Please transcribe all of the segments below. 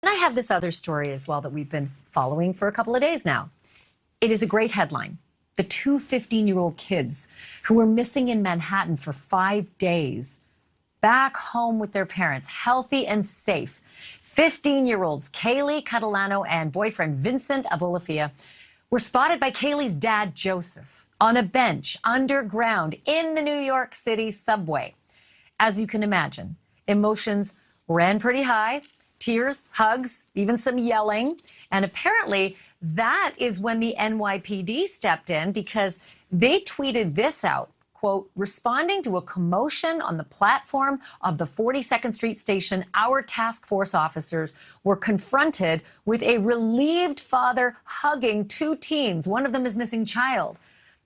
And I have this other story as well that we've been following for a couple of days now. It is a great headline. The two 15-year-old kids who were missing in Manhattan for 5 days, back home with their parents, healthy and safe. 15-year-olds Kaileigh Catalano and boyfriend Vincent Abolafia were spotted by Kaileigh's dad, Joseph, on a bench underground in the New York City subway. As you can imagine, emotions ran pretty high. Tears, hugs, even some yelling. And apparently that is when the NYPD stepped in because they tweeted this out, quote, responding to a commotion on the platform of the 42nd Street station, our task force officers were confronted with a relieved father hugging two teens. One of them is missing child.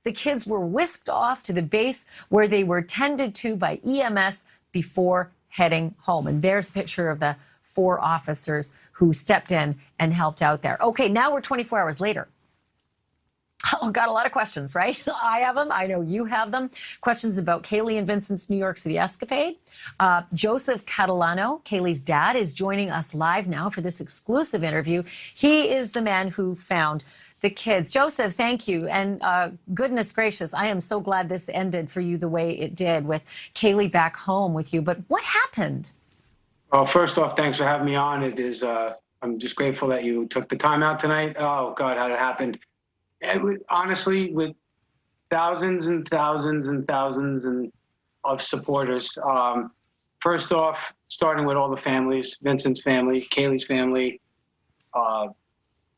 The kids were whisked off to the base where they were tended to by EMS before heading home. And there's a picture of the 4 officers who stepped in and helped out there. Okay, now we're 24 hours later. Oh, got a lot of questions, right? I have them. I know you have them. Questions about Kaileigh and Vincent's New York City escapade. Joseph Catalano, Kaileigh's dad, is joining us live now for this exclusive interview. He is the man who found the kids. Joseph, thank you. And goodness gracious, I am so glad this ended for you the way it did with Kaileigh back home with you. But what happened? Well, first off, thanks for having me on. I'm just grateful that you took the time out tonight. Oh, God, how it happened. Honestly, with thousands and thousands and thousands of supporters. First off, starting with all the families, Vincent's family, Kaileigh's family,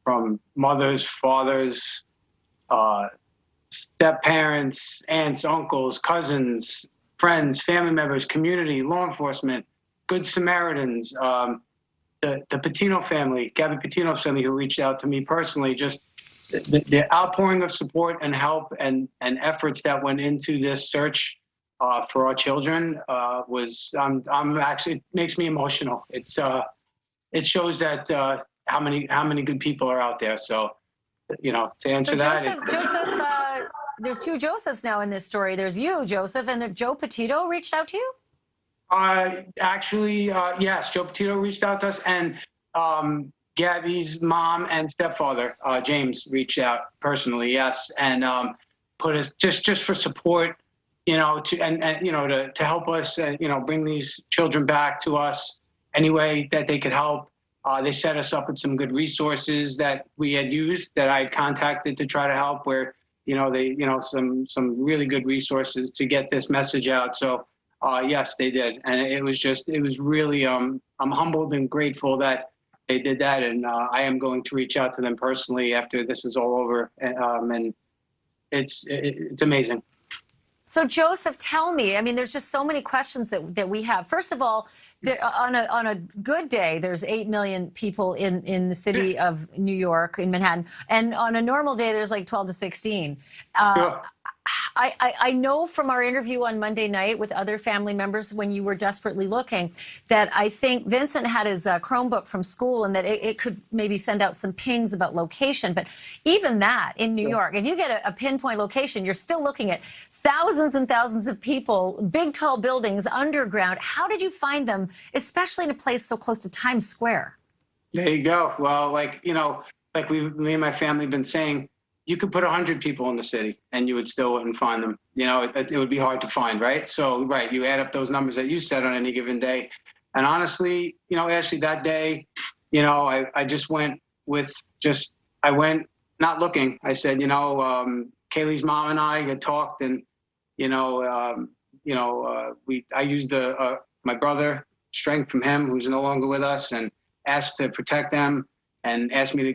from mothers, fathers, step-parents, aunts, uncles, cousins, friends, family members, community, law enforcement, Good Samaritans, the Petito family, Gabby Petito's family, who reached out to me personally. Just the outpouring of support and help and efforts that went into this search for our children I'm actually, it makes me emotional. It shows that how many good people are out there. So, you know, to answer Joseph, there's 2 Josephs now in this story. There's you, Joseph, and Joe Petito reached out to you? Actually, yes, Joe Petito reached out to us, and Gabby's mom and stepfather, James, reached out personally, yes, and put us just for support, you know, to help us, you know, bring these children back to us any way that they could help. They set us up with some good resources that we had used, that I contacted to try to help, where, you know, some really good resources to get this message out. So. Yes, they did. And it was really, I'm humbled and grateful that they did that. And I am going to reach out to them personally after this is all over. And it's amazing. So, Joseph, tell me, I mean, there's just so many questions that we have. First of all, on a good day, there's 8 million people in the city of New York, in Manhattan. And on a normal day, there's like 12 to 16. Sure. I know from our interview on Monday night with other family members when you were desperately looking that I think Vincent had his Chromebook from school and that it could maybe send out some pings about location. But even that in New York, if you get a pinpoint location, you're still looking at thousands and thousands of people, big, tall buildings underground. How did you find them, especially in a place so close to Times Square? There you go. Well, like, you know, like me and my family have been saying, you could put 100 people in the city and you would still wouldn't find them. You know, it would be hard to find, right? So, right, you add up those numbers that you said on any given day. And honestly, you know, Ashley, that day, you know, I just went with I went not looking. I said, you know, Kaileigh's mom and I had talked, and, I used my brother, strength from him, who's no longer with us, and asked to protect them. And asked him to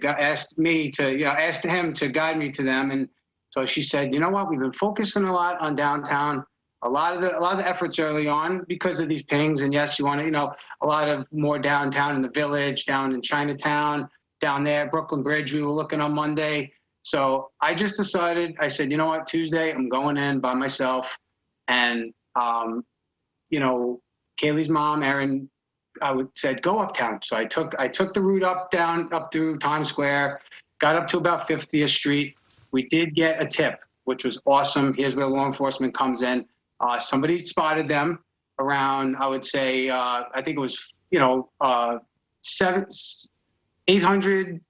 guide me to them. And so she said, you know what, we've been focusing a lot on downtown, a lot of the efforts early on because of these pings. And yes, you want to, you know, a lot of more downtown in the Village, down in Chinatown, down there, Brooklyn Bridge, we were looking on Monday. So I just decided, I said, you know what, Tuesday, I'm going in by myself. And, you know, Kaileigh's mom, Erin, said go uptown. So I took the route up through Times Square, got up to about 50th Street. We did get a tip, which was awesome. Here's where law enforcement comes in. Somebody spotted them around, I would say, I think it was, you know, 800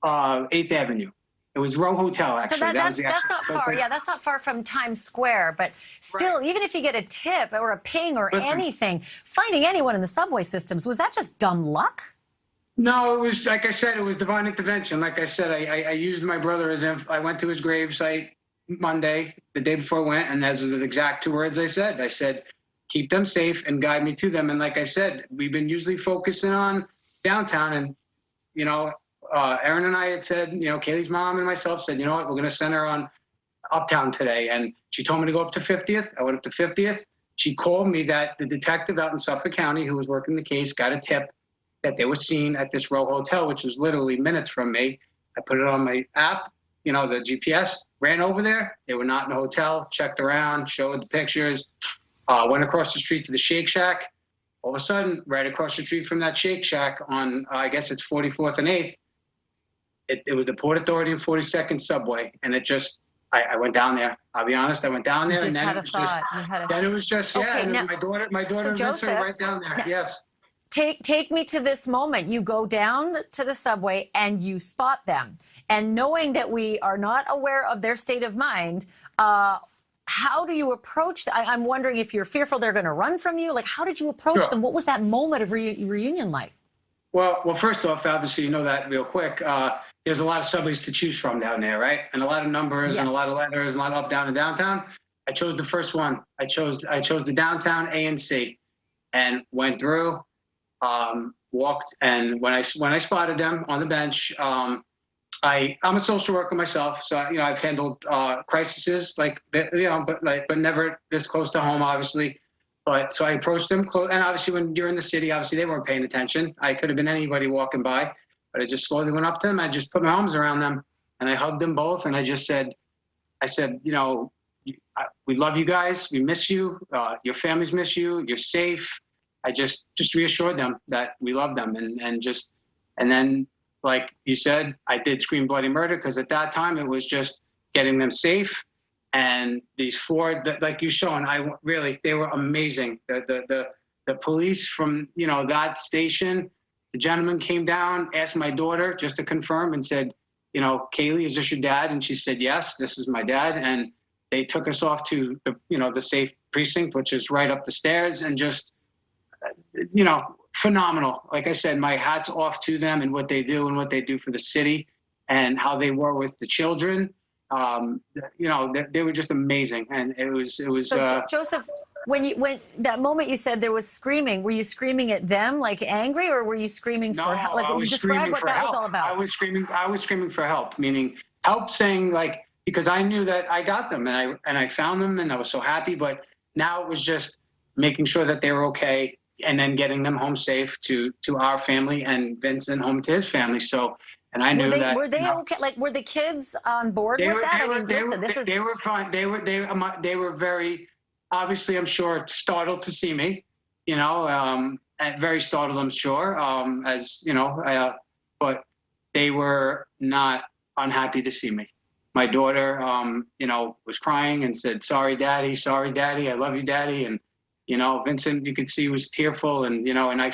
8th Avenue. It was Row Hotel, actually. So that was the that's actual, not far. Yeah, that's not far from Times Square. But still, even if you get a tip or a ping or anything, finding anyone in the subway systems, was that just dumb luck? No, it was, like I said, it was divine intervention. Like I said, I used my brother as if I went to his gravesite Monday, the day before I went, and those are the exact 2 words I said. I said, keep them safe and guide me to them. And like I said, we've been usually focusing on downtown, and, you know, Erin and I had said, you know, Kaileigh's mom and myself said, you know what, we're going to send her on uptown today. And she told me to go up to 50th. I went up to 50th. She called me that the detective out in Suffolk County who was working the case got a tip that they were seen at this Row Hotel, which was literally minutes from me. I put it on my app, you know, the GPS, ran over there. They were not in the hotel, checked around, showed the pictures, went across the street to the Shake Shack. All of a sudden, right across the street from that Shake Shack on, I guess it's 44th and 8th, it was the Port Authority and 42nd subway. And it just, I went down there. I'll be honest, I went down there. You just and then had it a was thought. just, then it was just, yeah. Okay, And now, my daughter and Joseph, Vincent were right down there. Yes. Take me to this moment. You go down to the subway and you spot them. And knowing that we are not aware of their state of mind, how do you approach that? I'm wondering if you're fearful they're going to run from you. Like, how did you approach them? What was that moment of reunion like? Well, first off, obviously, you know that real quick. There's a lot of subways to choose from down there, right? And a lot of numbers and a lot of letters, a lot of up, down, and downtown. I chose the first one. I chose the downtown A and C, and went through, walked, and when I spotted them on the bench, I'm a social worker myself, so you know I've handled crises like that, you know, but never this close to home, obviously. But so I approached them close, and obviously when you're in the city, obviously they weren't paying attention. I could have been anybody walking by, but I just slowly went up to them. I just put my arms around them, and I hugged them both, and I said, you know, we love you guys. We miss you. Your families miss you. You're safe. I just reassured them that we love them, and then, like you said, I did scream bloody murder because at that time it was just getting them safe. And these 4, like you shown, they were amazing. The police from, you know, that station, the gentleman came down, asked my daughter just to confirm and said, you know, Kaileigh, is this your dad? And she said, yes, this is my dad. And they took us off to the, you know, the safe precinct, which is right up the stairs, and just, you know, phenomenal. Like I said, my hat's off to them and what they do for the city and how they were with the children. You know, they were just amazing, and it was. So, Joseph, when that moment you said there was screaming, were you screaming at them like angry, or were you screaming for help? Like, describe what that was all about. I was screaming for help, meaning help, saying like, because I knew that I got them and I found them and I was so happy. But now it was just making sure that they were okay, and then getting them home safe to our family and Vincent home to his family. So. And I knew that. Were they okay? Like, were the kids on board with that? I mean, listen, this is. They were fine. They were very, obviously, I'm sure, startled to see me. You know, and very startled, I'm sure. As you know, but they were not unhappy to see me. My daughter, you know, was crying and said, "Sorry, Daddy. Sorry, Daddy. I love you, Daddy." And you know, Vincent, you could see, was tearful. And you know, and I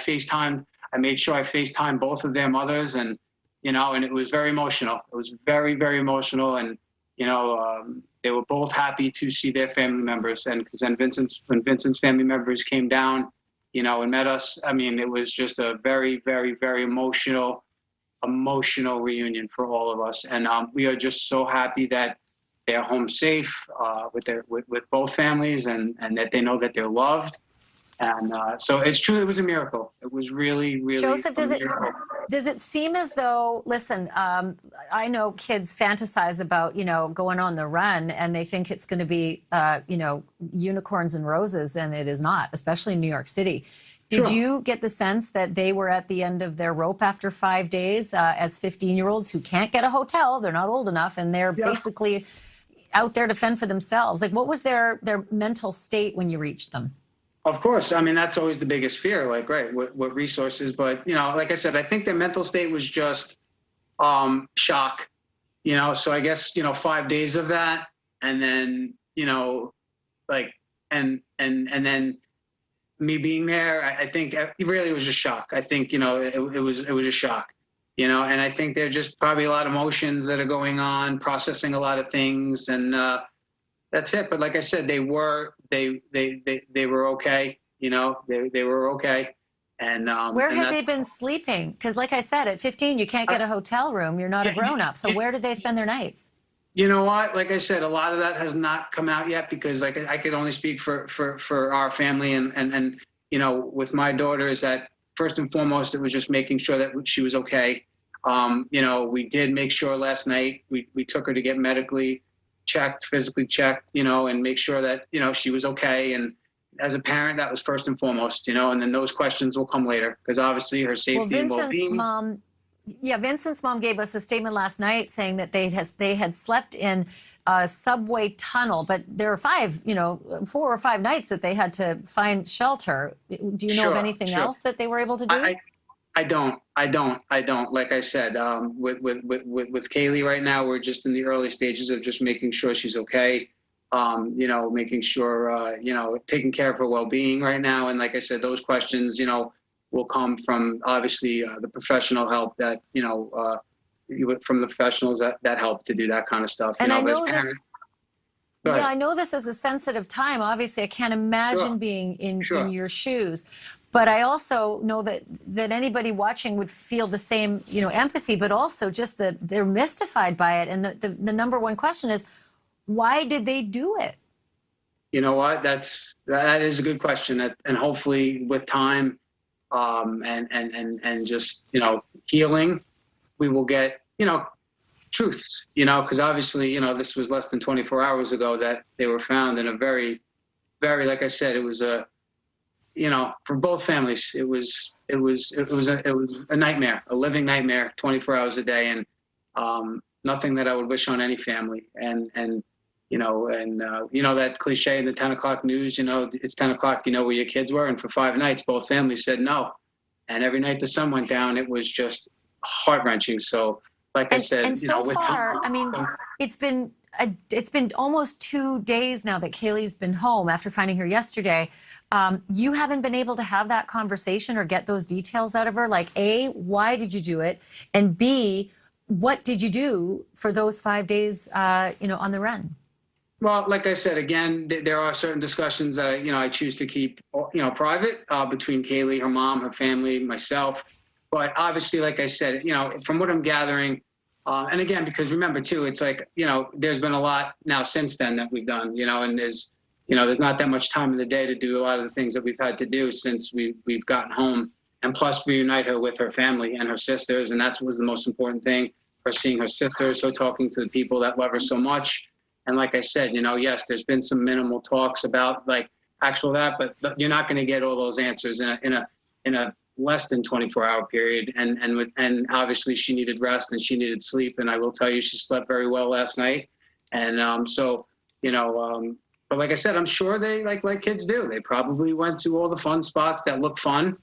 made sure I FaceTimed both of their mothers, and. You know, and it was very emotional. It was very, very emotional. And, you know, they were both happy to see their family members. And because then when Vincent's family members came down, you know, and met us, I mean, it was just a very, very, very emotional reunion for all of us. And we are just so happy that they're home safe with both families, and that they know that they're loved. And so it was a miracle. It was really, really Joseph, does it seem as though, listen, I know kids fantasize about, you know, going on the run, and they think it's going to be, you know, unicorns and roses, and it is not, especially in New York City. Did you get the sense that they were at the end of their rope after 5 days as 15-year-olds who can't get a hotel? They're not old enough, and they're basically out there to fend for themselves. Like, what was their mental state when you reached them? Of course. I mean, that's always the biggest fear, like, right, what resources. But, you know, like I said, I think their mental state was just shock, you know. So I guess, you know, 5 days of that. And then, you know, like, and then me being there, I think it really was a shock. I think, you know, it was a shock, you know, and I think there are just probably a lot of emotions that are going on, processing a lot of things, and that's it. But like I said, they were okay, you know, they were okay. And Where and had they that's, been sleeping? Because like I said, at 15, you can't get a hotel room. You're not a grown-up. So where did they spend their nights? you know what? Like I said, a lot of that has not come out yet because like I could only speak for our family and you know, with my daughter is that first and foremost, it was just making sure that she was okay. You know, we did make sure last night we took her to get medically checked, physically checked, you know, and make sure that, you know, she was okay. And as a parent, that was first and foremost, you know, and then those questions will come later because obviously her Well, safety and well-being. Vincent's mom gave us a statement last night saying that they had slept in a subway tunnel, but there were 4 or 5 nights that they had to find shelter. Do you know of anything else that they were able to do? I don't. Like I said, with Kaileigh right now, we're just in the early stages of just making sure she's okay. You know, making sure, you know, taking care of her well-being right now. And like I said, those questions, you know, will come from obviously the professional help that, you know, from the professionals that help to do that kind of stuff. And you I know, know this. Yeah, I know this is a sensitive time. Obviously, I can't imagine being in your shoes. But I also know that anybody watching would feel the same, you know, empathy, but also just they're mystified by it. And the number one question is, why did they do it? You know what? That is a good question. And hopefully with time and just, you know, healing, we will get, you know, truths, you know, because obviously, you know, this was less than 24 hours ago that they were found in a very, very, like I said, it was a, you know, for both families, it was a nightmare, a living nightmare, 24 hours a day, and nothing that I would wish on any family. And you know, and you know that cliche in the 10 o'clock news, you know, it's 10 o'clock, you know where your kids were, and for 5 nights, both families said no, and every night the sun went down, it was just heart wrenching. So, like I said, and so far, I mean, it's been almost 2 days now that Kaileigh's been home after finding her yesterday. You haven't been able to have that conversation or get those details out of her. Like, A, why did you do it? And B, what did you do for those 5 days, you know, on the run? Well, like I said, again, there are certain discussions that, you know, I choose to keep, you know, private between Kaileigh, her mom, her family, myself. But obviously, like I said, you know, from what I'm gathering, and again, because remember, too, it's like, you know, there's been a lot now since then that we've done, you know, and there's not that much time in the day to do a lot of the things that we've had to do since we've gotten home. And plus, reunite her with her family and her sisters. And that was the most important thing, her seeing her sisters, her talking to the people that love her so much. And like I said, you know, yes, there's been some minimal talks about like actual that, but you're not going to get all those answers in a less than 24-hour period. And obviously she needed rest and she needed sleep. And I will tell you, she slept very well last night. And so, you know, but like I said, I'm sure they like kids do. They probably went to all the fun spots that look fun,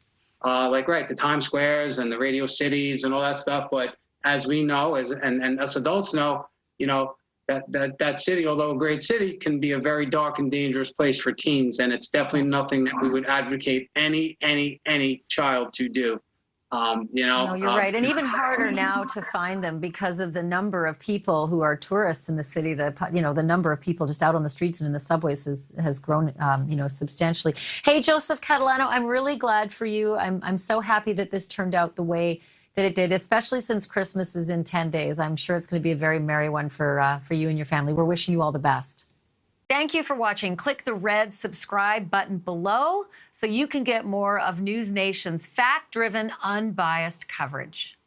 like the Times Squares and the Radio Cities and all that stuff. But as we know, and us adults know, you know, that city, although a great city, can be a very dark and dangerous place for teens, and it's definitely nothing that we would advocate any child to do. You know, no, you're right, and even harder now to find them because of the number of people who are tourists in the city. The number of people just out on the streets and in the subways has grown, you know, substantially. Hey, Joseph Catalano, I'm really glad for you. I'm so happy that this turned out the way that it did, especially since Christmas is in 10 days. I'm sure it's going to be a very merry one for you and your family. We're wishing you all the best. Thank you for watching. Click the red subscribe button below so you can get more of NewsNation's fact-driven, unbiased coverage.